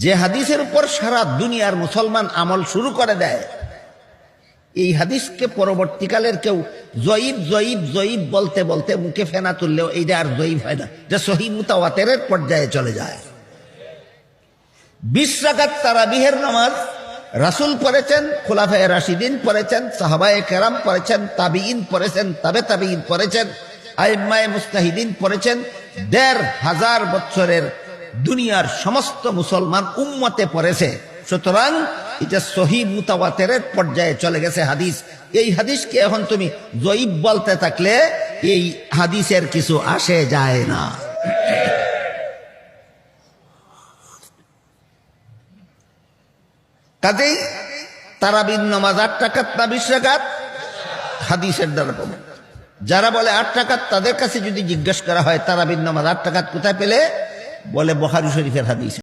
যে হাদিসের উপর সারা দুনিয়ার মুসলমান আমল শুরু করে দেয়, এই হাদিসকে পরবর্তীকালের কেউ জয়ীব জয়ীব জয়ীব বলতে বলতে মুখে ফেনা তুললেও এইটা আর জয়ীব হয় না, যে সহিহ মুতাওয়াতিরের পর্যায়ে চলে যায়। 20 রাকাত তারাবিহের নামাজ রাসূল পড়েছেন, খুলাফায়ে রাশিদিন পড়েছেন, সাহাবায়ে কেরাম পড়েছেন, তাবিঈন পড়েছেন, তাবে তাবিঈন পড়েছেন, আইম্মায়ে মুজতাহিদিন পড়েছেন। 1500 বছরের দুনিয়ার সমস্ত মুসলমান উম্মতে পড়েছে। সুতরাং এটা সহিহ মুতাওয়াতিরের পর্যায়ে চলে গেছে হাদিস। এই হাদিসকে এখন তুমি জয়ীব বলতে থাকলে এই হাদিসের কিছু আসে যায় না। কাজেই তারাবির নামাজ 8 রাকাত না 20 রাকাত? হাদিসের দ্বারা পাবো। যারা বলে 8 রাকাত, তাদের কাছে যদি জিজ্ঞেস করা হয় তারাবির নামাজ 8 রাকাত কোথায় পেলে, বলে বুখারী শরীফের হাদিস।